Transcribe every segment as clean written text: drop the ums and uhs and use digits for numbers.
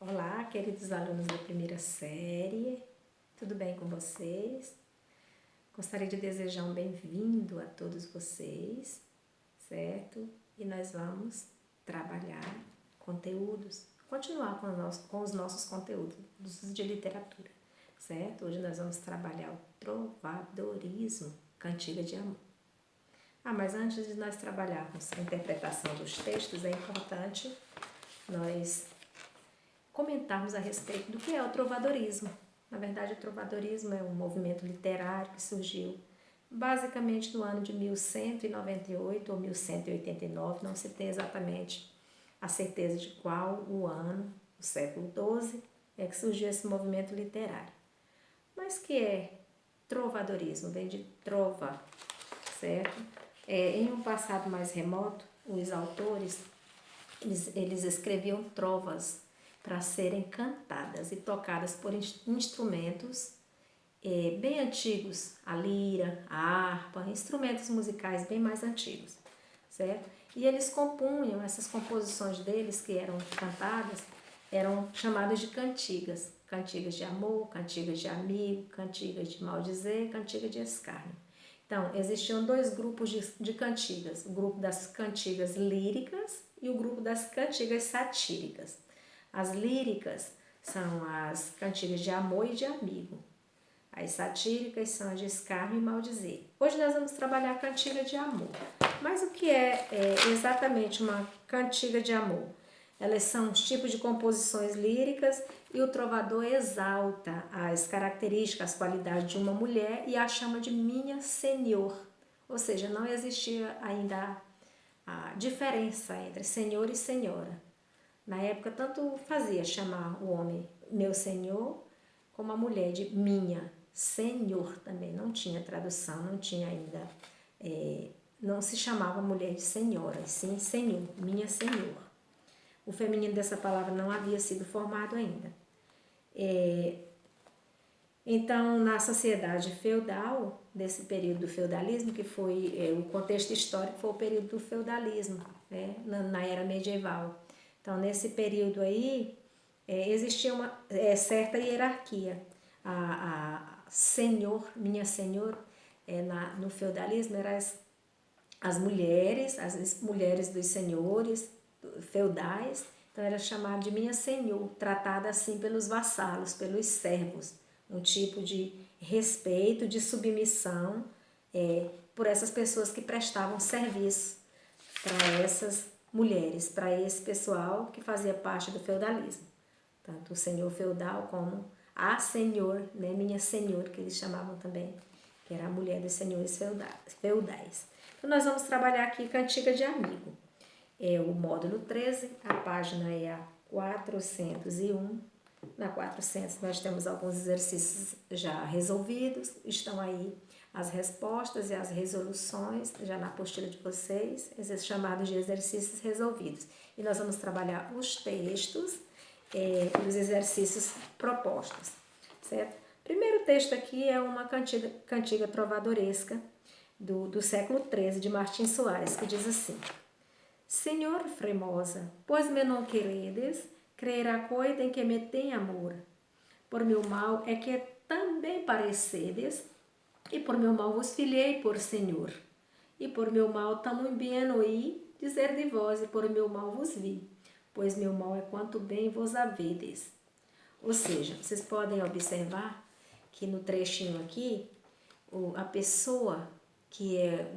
Olá, queridos alunos da primeira série, tudo bem com vocês? Gostaria de desejar um bem-vindo a todos vocês, certo? E nós vamos trabalhar conteúdos, continuar com os nossos conteúdos de literatura, certo? Hoje nós vamos trabalhar o trovadorismo, cantiga de amor. Mas antes de nós trabalharmos a interpretação dos textos, é importante nós comentarmos a respeito do que é o trovadorismo. Na verdade, o trovadorismo é um movimento literário que surgiu basicamente no ano de 1198 ou 1189, não se tem exatamente a certeza de qual o ano, o século XII, é que surgiu esse movimento literário. Mas que é trovadorismo? Vem de trova, certo? Em um passado mais remoto, os autores, eles escreviam trovas para serem cantadas e tocadas por instrumentos bem antigos, a lira, a harpa, instrumentos musicais bem mais antigos, certo? E eles compunham, essas composições deles que eram cantadas, eram chamadas de cantigas, cantigas de amor, cantigas de amigo, cantigas de maldizer, cantiga de escárnio. Então, existiam dois grupos de cantigas, o grupo das cantigas líricas e o grupo das cantigas satíricas. As líricas são as cantigas de amor e de amigo. As satíricas são as de escárnio e maldizer. Hoje nós vamos trabalhar a cantiga de amor. Mas o que é exatamente uma cantiga de amor? Elas são os tipos de composições líricas e o trovador exalta as características, as qualidades de uma mulher e a chama de minha senhor. Ou seja, não existia ainda a diferença entre senhor e senhora. Na época, tanto fazia chamar o homem meu senhor, como a mulher de minha senhor também. Não tinha tradução, não tinha ainda, não se chamava mulher de senhora, sim senhor, minha senhor. O feminino dessa palavra não havia sido formado ainda. Então, na sociedade feudal, desse período do feudalismo, que foi o contexto histórico, foi o período do feudalismo, né, na era medieval. Então, nesse período aí, existia uma certa hierarquia. A senhor, minha senhor, no feudalismo, eram as mulheres dos senhores feudais, então era chamado de minha senhor, tratada assim pelos vassalos, pelos servos, um tipo de respeito, de submissão por essas pessoas que prestavam serviço para essas mulheres, para esse pessoal que fazia parte do feudalismo. Tanto o senhor feudal como a senhor, né, minha senhor, que eles chamavam também, que era a mulher dos senhores feudais. Então, nós vamos trabalhar aqui cantiga de amigo. É o módulo 13, a página é a 401. Na 400 nós temos alguns exercícios já resolvidos, estão aí as respostas e as resoluções já na apostila de vocês, esses chamados de exercícios resolvidos. E nós vamos trabalhar os textos e os exercícios propostos, certo? Primeiro texto aqui é uma cantiga trovadoresca do século XIII, de Martim Soares, que diz assim: Senhor Fremosa, pois me não queredes, crer a coisa em que me tem amor. Por meu mal é que também parecedes, e por meu mal vos filhei por Senhor. E por meu mal também bem oí dizer de vós, e por meu mal vos vi, pois meu mal é quanto bem vos havedes. Ou seja, vocês podem observar que no trechinho aqui, a pessoa que é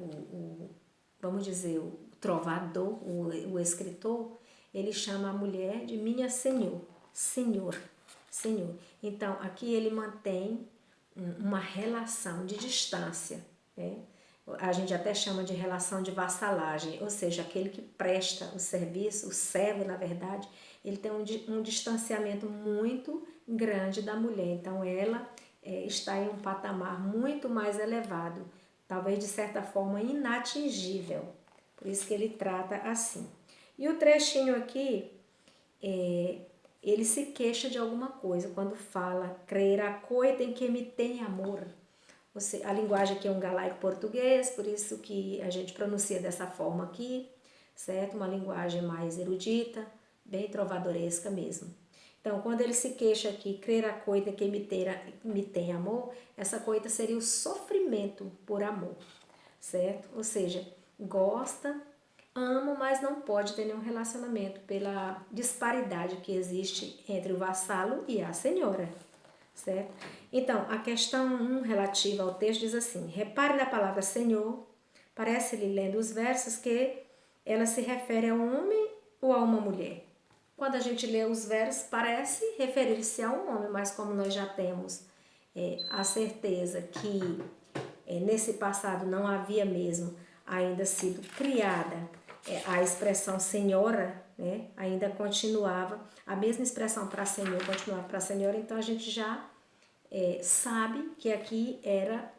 vamos dizer, o trovador, o escritor, ele chama a mulher de minha senhor, senhor, senhor. Então, aqui ele mantém uma relação de distância, né? A gente até chama de relação de vassalagem, ou seja, aquele que presta o serviço, o servo, na verdade, ele tem um distanciamento muito grande da mulher. Então, ela está em um patamar muito mais elevado, talvez de certa forma inatingível. Por isso que ele trata assim. E o trechinho aqui, ele se queixa de alguma coisa quando fala crer a coisa em que me tem amor. A linguagem aqui é um galaico português, por isso que a gente pronuncia dessa forma aqui, certo? Uma linguagem mais erudita, bem trovadoresca mesmo. Então, quando ele se queixa aqui, crer a coita que me tem amor, essa coita seria o sofrimento por amor, certo? Ou seja, gosta, ama, mas não pode ter nenhum relacionamento pela disparidade que existe entre o vassalo e a senhora, certo? Então, a questão 1 relativa ao texto diz assim: repare na palavra senhor, parece-lhe lendo os versos que ela se refere a um homem ou a uma mulher. Quando a gente lê os versos, parece referir-se a um homem, mas como nós já temos a certeza que nesse passado não havia mesmo ainda sido criada a expressão senhora, né? Ainda continuava, a mesma expressão para senhor continuava para senhora, então a gente já sabe que aqui era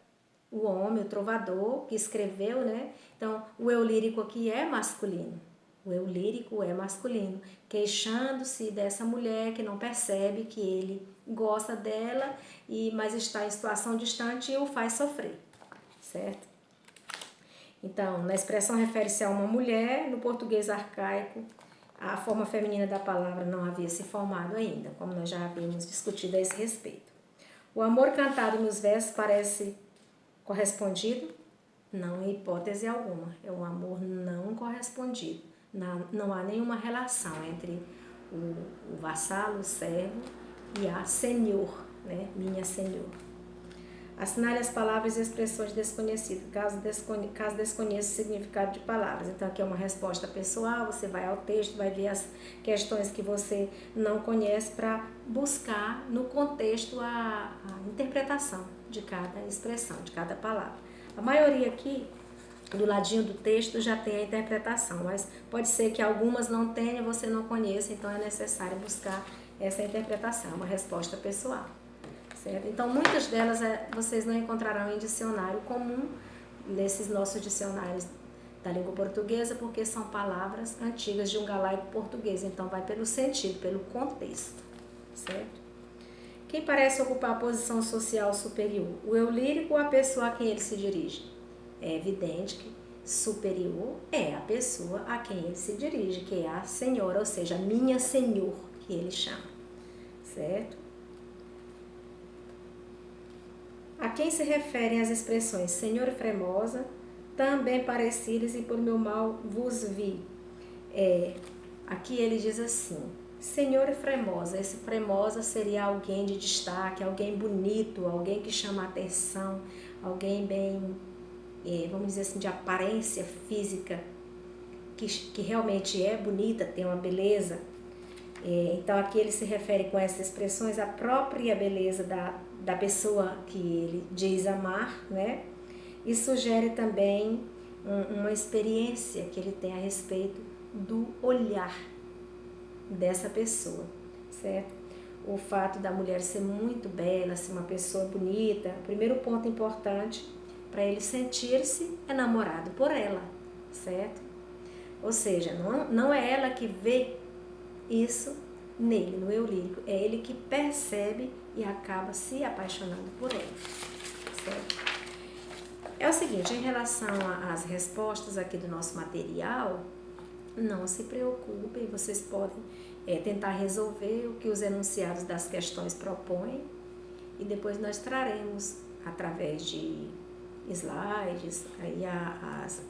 o homem, o trovador, que escreveu, né? Então, o eu lírico aqui é masculino. O eu lírico é masculino, queixando-se dessa mulher que não percebe que ele gosta dela, mas está em situação distante e o faz sofrer, certo? Então, na expressão refere-se a uma mulher, no português arcaico, a forma feminina da palavra não havia se formado ainda, como nós já havíamos discutido a esse respeito. O amor cantado nos versos parece correspondido? Não, em hipótese alguma. É um amor não correspondido. Não há nenhuma relação entre o vassalo, o servo, e a senhor, né? Minha senhor. Assinale as palavras e expressões desconhecidas, caso desconheça o significado de palavras. Então, aqui é uma resposta pessoal, você vai ao texto, vai ver as questões que você não conhece para buscar no contexto a interpretação de cada expressão, de cada palavra. A maioria aqui, do ladinho do texto, já tem a interpretação, mas pode ser que algumas não tenham, você não conheça, então é necessário buscar essa interpretação, uma resposta pessoal. Certo? Então, muitas delas vocês não encontrarão em dicionário comum, nesses nossos dicionários da língua portuguesa, porque são palavras antigas de um galaico português, então vai pelo sentido, pelo contexto, certo? Quem parece ocupar a posição social superior? O eu lírico ou a pessoa a quem ele se dirige? É evidente que superior é a pessoa a quem ele se dirige, que é a senhora, ou seja, minha senhor, que ele chama, certo? A quem se referem as expressões Senhor e Fremosa, também parecidas e por meu mal vos vi. Aqui ele diz assim, Senhor e Fremosa. Esse Fremosa seria alguém de destaque, alguém bonito, alguém que chama a atenção, alguém bem, vamos dizer assim, de aparência física, que realmente é bonita, tem uma beleza. Então aqui ele se refere com essas expressões à própria beleza da pessoa que ele diz amar, né? E sugere também uma experiência que ele tem a respeito do olhar dessa pessoa, certo? O fato da mulher ser muito bela, ser uma pessoa bonita, o primeiro ponto importante para ele sentir-se enamorado por ela, certo? Ou seja, não é ela que vê isso nele, no eu lírico, é ele que percebe e acaba se apaixonando por ela, certo? É o seguinte, em relação às respostas aqui do nosso material, não se preocupem, vocês podem tentar resolver o que os enunciados das questões propõem e depois nós traremos, através de slides, aí as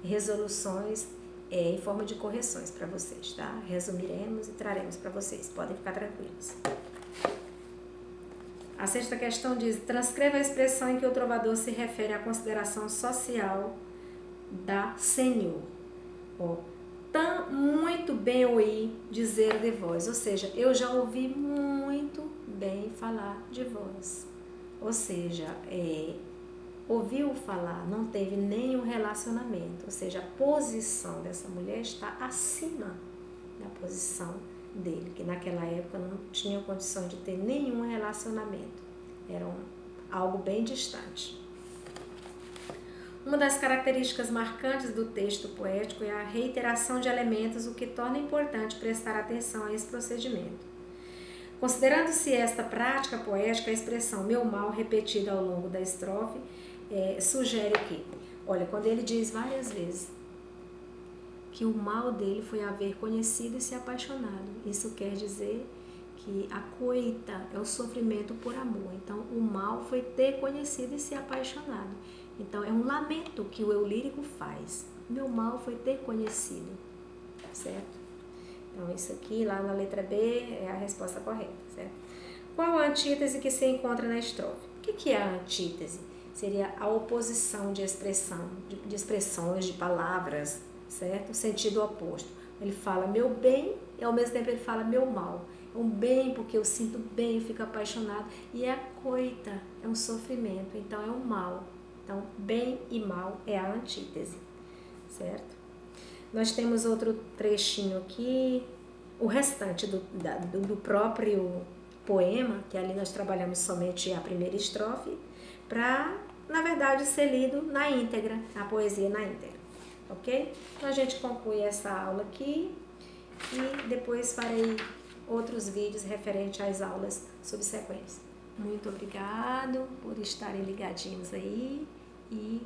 resoluções em forma de correções para vocês, tá? Resumiremos e traremos para vocês, podem ficar tranquilos. A sexta questão diz, transcreva a expressão em que o trovador se refere à consideração social da senhor. Muito bem ouí dizer de vós, ou seja, eu já ouvi muito bem falar de vós. Ou seja, ouviu falar, não teve nenhum relacionamento, ou seja, a posição dessa mulher está acima da posição dele, que naquela época não tinha condição de ter nenhum relacionamento, era algo bem distante. Uma das características marcantes do texto poético é a reiteração de elementos, o que torna importante prestar atenção a esse procedimento. Considerando-se esta prática poética, a expressão meu mal repetida ao longo da estrofe sugere que, olha, quando ele diz várias vezes que o mal dele foi haver conhecido e se apaixonado, isso quer dizer que a coita é o sofrimento por amor. Então, o mal foi ter conhecido e ser apaixonado. Então, é um lamento que o eu lírico faz. Meu mal foi ter conhecido, certo? Então, isso aqui, lá na letra B, é a resposta correta, certo? Qual a antítese que se encontra na estrofe? O que é a antítese? Seria a oposição de expressão, de expressões, de palavras, certo? O sentido oposto. Ele fala meu bem e ao mesmo tempo ele fala meu mal. É um bem porque eu sinto bem, eu fico apaixonado. E é a coita, é um sofrimento, então é um mal. Então, bem e mal é a antítese, certo? Nós temos outro trechinho aqui, o restante do próprio poema, que ali nós trabalhamos somente a primeira estrofe, para, na verdade, ser lido na íntegra, a poesia na íntegra, ok? Então a gente conclui essa aula aqui e depois farei outros vídeos referentes às aulas subsequentes. Muito obrigado por estarem ligadinhos aí e